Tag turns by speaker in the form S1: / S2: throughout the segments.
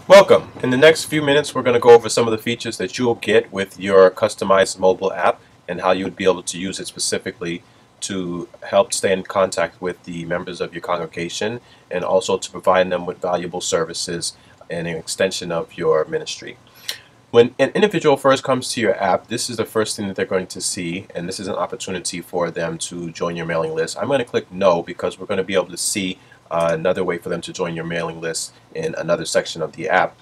S1: Welcome. In the next few minutes, we're going to go over some of the features that you'll get with your customized mobile app and how you would be able to use it specifically to help stay in contact with the members of your congregation and also to provide them with valuable services and an extension of your ministry. When an individual first comes to your app, this is the first thing that they're going to see, and this is an opportunity for them to join your mailing list. I'm going to click no because we're going to be able to see another way for them to join your mailing list in another section of the app.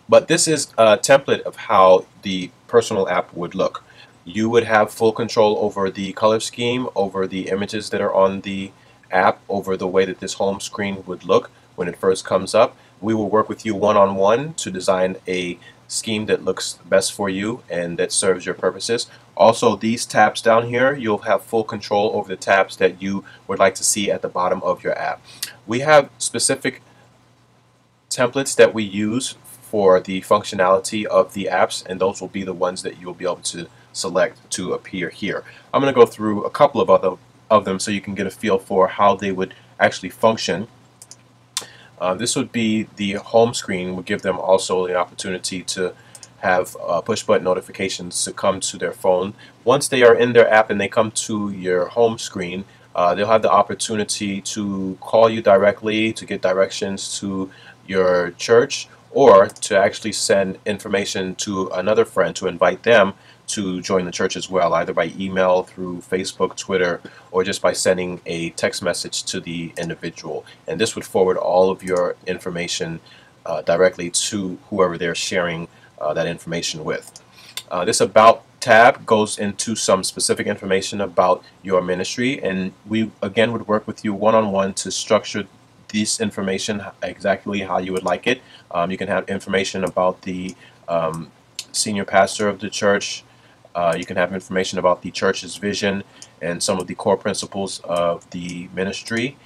S1: But this is a template of how the personal app would look. You would have full control over the color scheme, over the images that are on the app, over the way that this home screen would look when it first comes up. We will work with you one-on-one to design a scheme that looks best for you and that serves your purposes. Also, these tabs down here, you'll have full control over the tabs that you would like to see at the bottom of your app. We have specific templates that we use for the functionality of the apps, and those will be the ones that you'll be able to select to appear here. I'm going to go through a couple of them so you can get a feel for how they would actually function. This would be the home screen. Would give them also the opportunity to have push button notifications to come to their phone. Once they are in their app and they come to your home screen, they'll have the opportunity to call you directly to get directions to your church, or to actually send information to another friend to invite them to join the church as well, either by email, through Facebook, Twitter, or just by sending a text message to the individual. And this would forward all of your information directly to whoever they're sharing that information with. This About tab goes into some specific information about your ministry, and we again would work with you one-on-one to structure this information exactly how you would like it. You can have information about the senior pastor of the church. You can have information about the church's vision and some of the core principles of the ministry.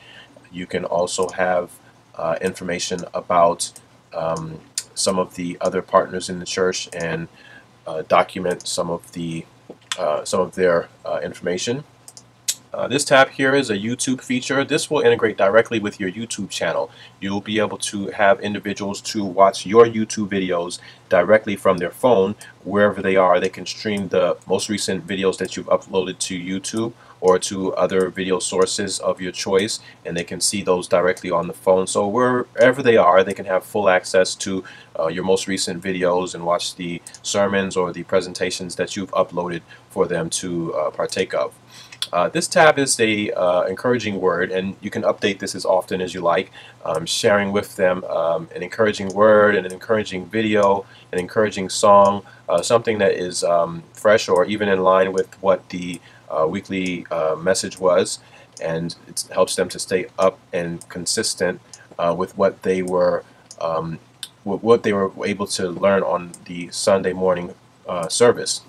S1: You can also have information about some of the other partners in the church and document some of their information. This tab here is a YouTube feature. This will integrate directly with your YouTube channel. You'll be able to have individuals to watch your YouTube videos directly from their phone wherever they are. They can stream the most recent videos that you've uploaded to YouTube or to other video sources of your choice, and they can see those directly on the phone. So wherever they are, they can have full access to your most recent videos and watch the sermons or the presentations that you've uploaded for them to partake of. This tab is a encouraging word, and you can update this as often as you like, sharing with them an encouraging word, an encouraging video, an encouraging song, something that is fresh or even in line with what the weekly message was, and it helps them to stay up and consistent with what they were able to learn on the Sunday morning service.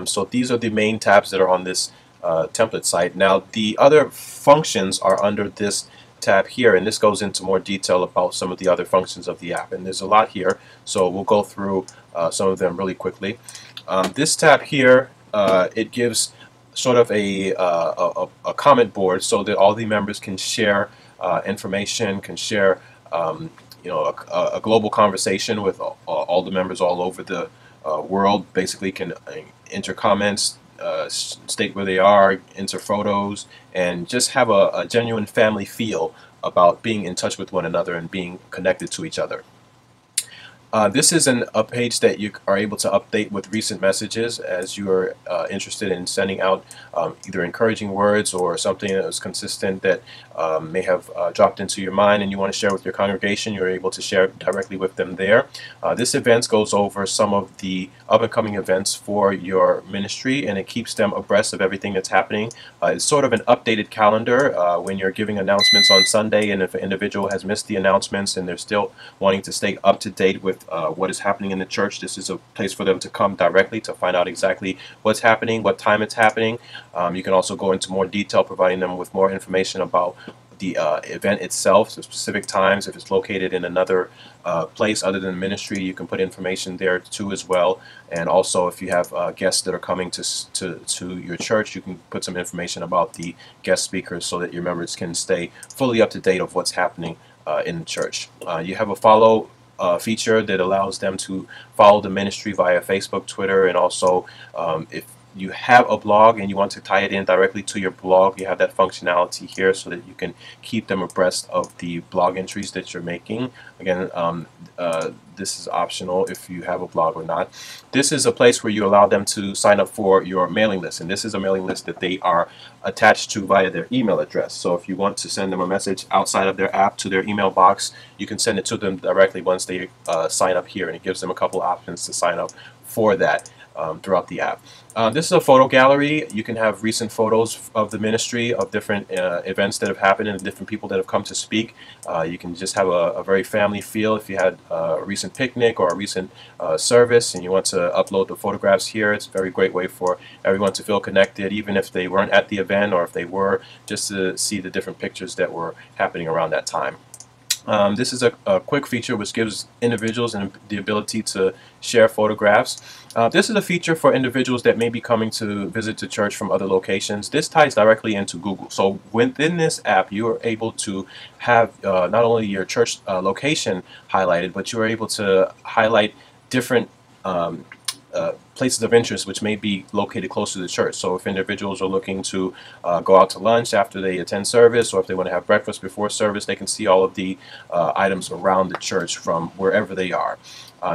S1: So these are the main tabs that are on this template site. Now the other functions are under this tab here, and this goes into more detail about some of the other functions of the app, and there's a lot here, so we'll go through some of them really quickly. This tab here, it gives sort of a comment board so that all the members can share information, can share a global conversation with all the members all over the world. Basically can enter comments, state where they are, enter photos, and just have a genuine family feel about being in touch with one another and being connected to each other. This is a page that you are able to update with recent messages as you are interested in sending out either encouraging words or something that is consistent that may have dropped into your mind and you want to share with your congregation. You're able to share directly with them there. This event goes over some of the up-and-coming events for your ministry, and it keeps them abreast of everything that's happening. It's sort of an updated calendar when you're giving announcements on Sunday, and if an individual has missed the announcements and they're still wanting to stay up to date with what is happening in the church, this is a place for them to come directly to find out exactly what's happening, what time it's happening. You can also go into more detail, providing them with more information about the event itself, the specific times. If it's located in another place other than ministry, you can put information there too as well. And also, if you have guests that are coming to your church, you can put some information about the guest speakers so that your members can stay fully up to date of what's happening in the church. You have a follow feature that allows them to follow the ministry via Facebook, Twitter, and also if you have a blog and you want to tie it in directly to your blog, you have that functionality here so that you can keep them abreast of the blog entries that you're making. Again, this is optional if you have a blog or not. This is a place where you allow them to sign up for your mailing list, and this is a mailing list that they are attached to via their email address. So if you want to send them a message outside of their app to their email box, you can send it to them directly once they sign up here, and it gives them a couple options to sign up for that throughout the app. This is a photo gallery. You can have recent photos of the ministry, of different events that have happened and different people that have come to speak. You can just have a very family feel. If you had a recent picnic or a recent service and you want to upload the photographs here, it's a very great way for everyone to feel connected, even if they weren't at the event or if they were, just to see the different pictures that were happening around that time. This is a quick feature which gives individuals the ability to share photographs. This is a feature for individuals that may be coming to visit the church from other locations. This ties directly into Google. So within this app, you are able to have not only your church location highlighted, but you are able to highlight different places of interest which may be located close to the church. So if individuals are looking to go out to lunch after they attend service, or if they want to have breakfast before service, they can see all of the items around the church from wherever they are.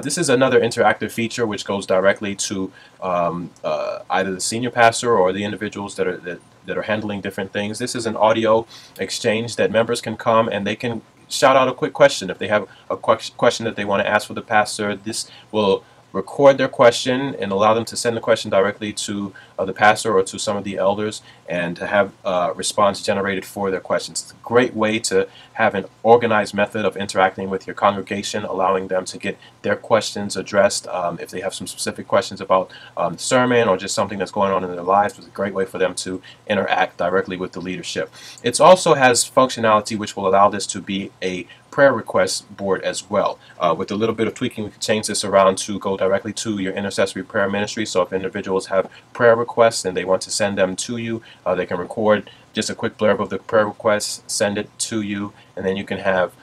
S1: This is another interactive feature which goes directly to either the senior pastor or the individuals that are handling different things. This is an audio exchange that members can come and they can shout out a quick question. If they have a question that they want to ask for the pastor, this will record their question and allow them to send the question directly to the pastor or to some of the elders, and to have a response generated for their questions. It's a great way to have an organized method of interacting with your congregation, allowing them to get their questions addressed. If they have some specific questions about the sermon or just something that's going on in their lives, it's a great way for them to interact directly with the leadership. It also has functionality which will allow this to be a prayer request board as well. With a little bit of tweaking, we can change this around to go directly to your intercessory prayer ministry. So if individuals have prayer requests and they want to send them to you, they can record just a quick blurb of the prayer request, send it to you, and then you can have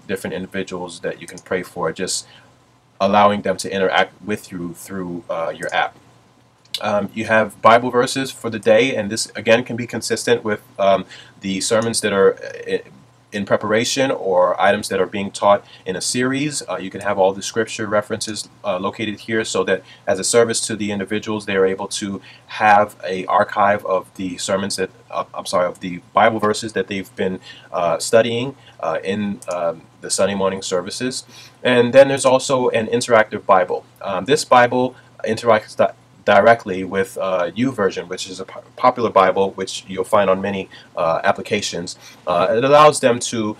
S1: different individuals that you can pray for, just allowing them to interact with you through your app. You have Bible verses for the day, and this again can be consistent with the sermons that are in preparation or items that are being taught in a series. You can have all the scripture references located here, so that as a service to the individuals, they are able to have a archive of the sermons that of the Bible verses that they've been studying in the Sunday morning services. And then there's also an interactive Bible. This Bible interacts directly with YouVersion, which is a popular Bible which you'll find on many applications. It allows them to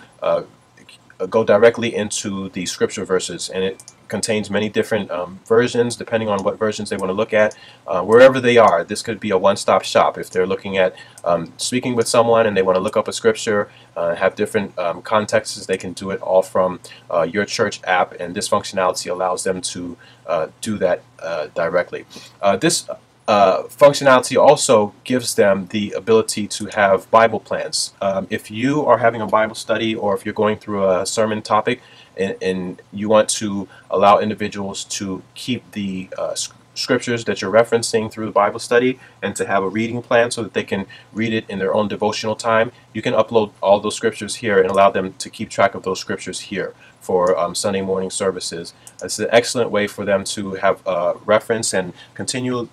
S1: go directly into the scripture verses, and it contains many different versions depending on what versions they want to look at. Wherever they are, this could be a one-stop shop. If they're looking at speaking with someone and they want to look up a scripture, have different contexts, they can do it all from your church app, and this functionality allows them to do that directly. This functionality also gives them the ability to have Bible plans. If you are having a Bible study, or if you're going through a sermon topic and you want to allow individuals to keep the scriptures that you're referencing through the Bible study and to have a reading plan so that they can read it in their own devotional time, you can upload all those scriptures here and allow them to keep track of those scriptures here for Sunday morning services. It's an excellent way for them to have reference and continue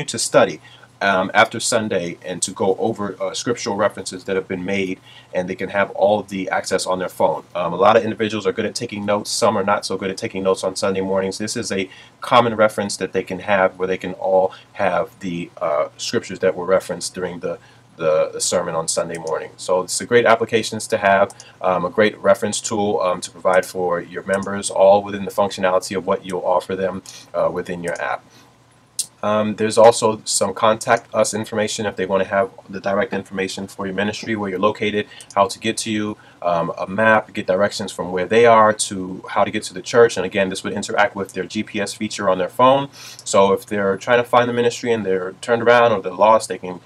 S1: to study after Sunday, and to go over scriptural references that have been made, and they can have all of the access on their phone. A lot of individuals are good at taking notes. Some are not so good at taking notes on Sunday mornings. This is a common reference that they can have, where they can all have the scriptures that were referenced during the sermon on Sunday morning. So it's a great applications to have, a great reference tool to provide for your members, all within the functionality of what you'll offer them within your app. There's also some contact us information if they want to have the direct information for your ministry, where you're located, how to get to you, a map, get directions from where they are to how to get to the church. And again, this would interact with their GPS feature on their phone. So if they're trying to find the ministry and they're turned around or they're lost, they can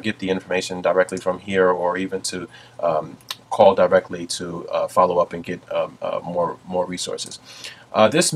S1: get the information directly from here, or even to call directly to follow up and get more resources. This